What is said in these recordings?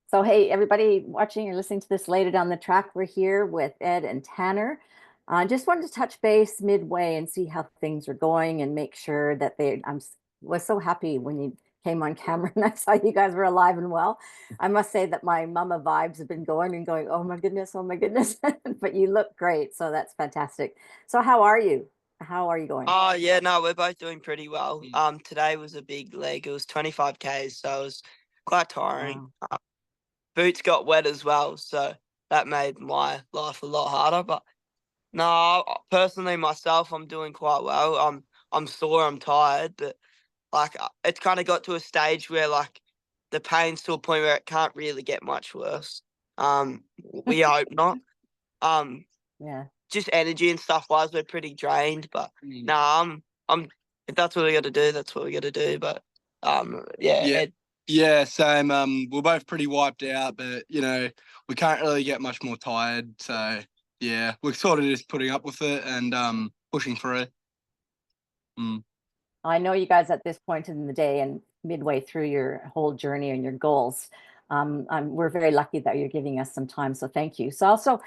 So, hey, everybody watching or listening to this later down the track, we're here with Ed and Tanner. Just wanted to touch base midway and see how things are going and make sure that was so happy when you came on camera and I saw you guys were alive and well. I must say that my mama vibes have been going and going, oh my goodness, oh my goodness. But you look great, so that's fantastic. So, how are you? How are you going? Oh yeah, no, we're both doing pretty well. Today was a big leg. It was 25 Ks, so it was quite tiring. Wow. Boots got wet as well, so that made my life a lot harder. But no, personally myself, I'm doing quite well. I'm sore, I'm tired, but it's kind of got to a stage where the pain's to a point where it can't really get much worse. We hope not. Um, Yeah. just energy and stuff wise, we're pretty drained. But nah, I'm if that's what we got to do, that's what we got to do. But yeah, Yeah. Yeah, same. We're both pretty wiped out, but we can't really get much more tired. So yeah, we're sort of just putting up with it and pushing through. Mm. I know you guys at this point in the day and midway through your whole journey and your goals. We're very lucky that you're giving us some time, so thank you. So also,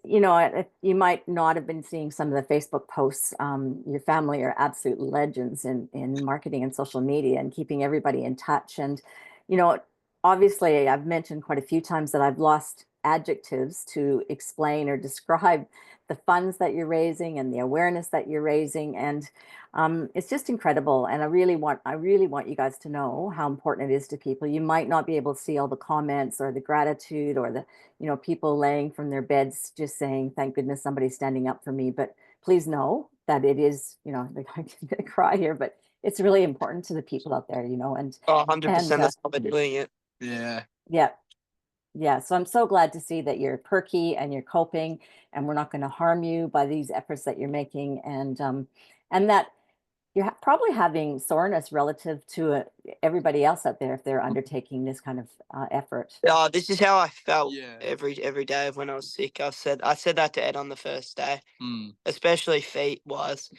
you might not have been seeing some of the Facebook posts. Your family are absolute legends in marketing and social media and keeping everybody in touch. And you know, obviously, I've mentioned quite a few times that I've lost adjectives to explain or describe the funds that you're raising and the awareness that you're raising. And it's just incredible, and I really want you guys to know how important it is to people. You might not be able to see all the comments or the gratitude or the people laying from their beds just saying, "Thank goodness somebody's standing up for me." But please know that it is, I'm gonna cry here, but it's really important to the people out there, and oh, and 100%. That's how we're doing it. Yeah. yeah, yeah. So I'm so glad to see that you're perky and you're coping, and we're not going to harm you by these efforts that you're making, and that you're probably having soreness relative to everybody else out there if they're undertaking this kind of effort. This is how I felt Yeah. every day of when I was sick. I said that to Ed on the first day, Mm. especially feet wise,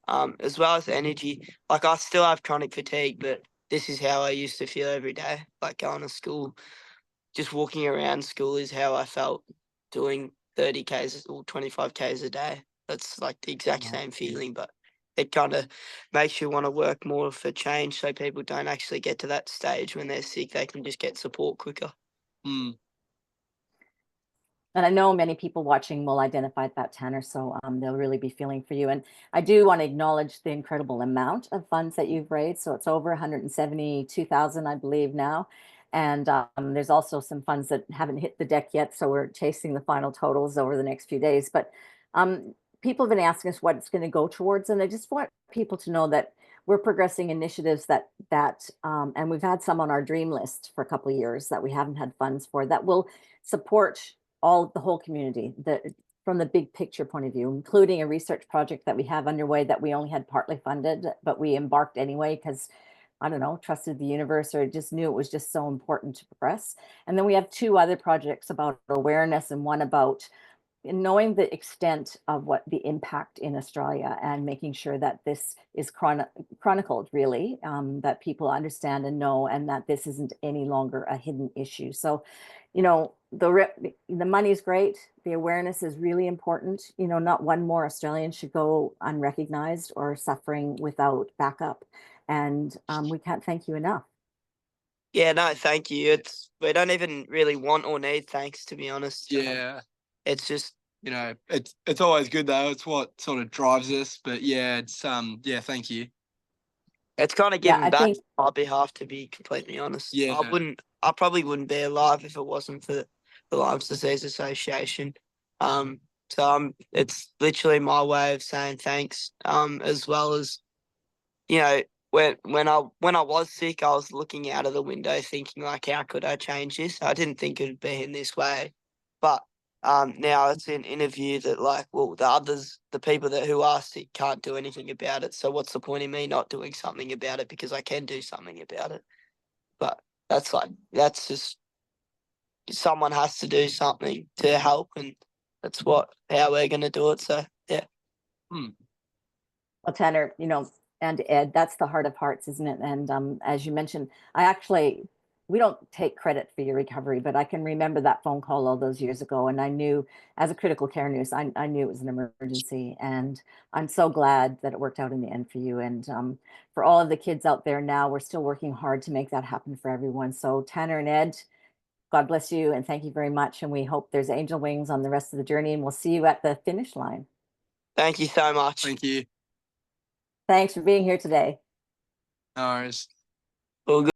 as well as energy. Like I still have chronic fatigue, but this is how I used to feel every day. Like going to school, just walking around school is how I felt doing 30 Ks or 25 Ks a day. That's like the exact Wow. same feeling, but it kind of makes you want to work more for change so people don't actually get to that stage when they're sick. They can just get support quicker. Mm. And I know many people watching will identify that, Tanner, so they'll really be feeling for you. And I do want to acknowledge the incredible amount of funds that you've raised. So it's over 172,000, I believe now. And there's also some funds that haven't hit the deck yet, so we're chasing the final totals over the next few days. But people have been asking us what it's going to go towards, and I just want people to know that we're progressing initiatives and we've had some on our dream list for a couple of years that we haven't had funds for that will support the whole community, from the big picture point of view, including a research project that we have underway that we only had partly funded, but we embarked anyway because I don't know, trusted the universe or just knew it was just so important to progress. And then we have two other projects about awareness and one about knowing the extent of what the impact in Australia and making sure that this is chronicled really, that people understand and know, and that this isn't any longer a hidden issue. So, the money is great. The awareness is really important. Not one more Australian should go unrecognized or suffering without backup. And we can't thank you enough. Yeah, no, thank you. We don't even really want or need thanks, to be honest. Yeah. It's just It's always good though. It's what sort of drives us. But yeah, yeah, thank you. it's kind of Yeah, giving I back think on my behalf, to be completely honest. Yeah. I probably wouldn't be alive if it wasn't for the Lyme's Disease Association. It's literally my way of saying thanks. As well as you know, when I was sick, I was looking out of the window thinking like, how could I change this? I didn't think it'd be in this way, but now it's an interview that well, the people who are sick can't do anything about it. So what's the point in me not doing something about it because I can do something about it? But that's just someone has to do something to help, and that's how we're gonna do it. So yeah. Hmm. Well, Tanner, and Ed, that's the heart of hearts, isn't it? And as you mentioned, I actually we don't take credit for your recovery, but I can remember that phone call all those years ago. And I knew, as a critical care nurse, I knew it was an emergency. And I'm so glad that it worked out in the end for you. And for all of the kids out there now, we're still working hard to make that happen for everyone. So Tanner and Ed, God bless you and thank you very much. And we hope there's angel wings on the rest of the journey, and we'll see you at the finish line. Thank you so much. Thank you. Thanks for being here today. No worries. All good.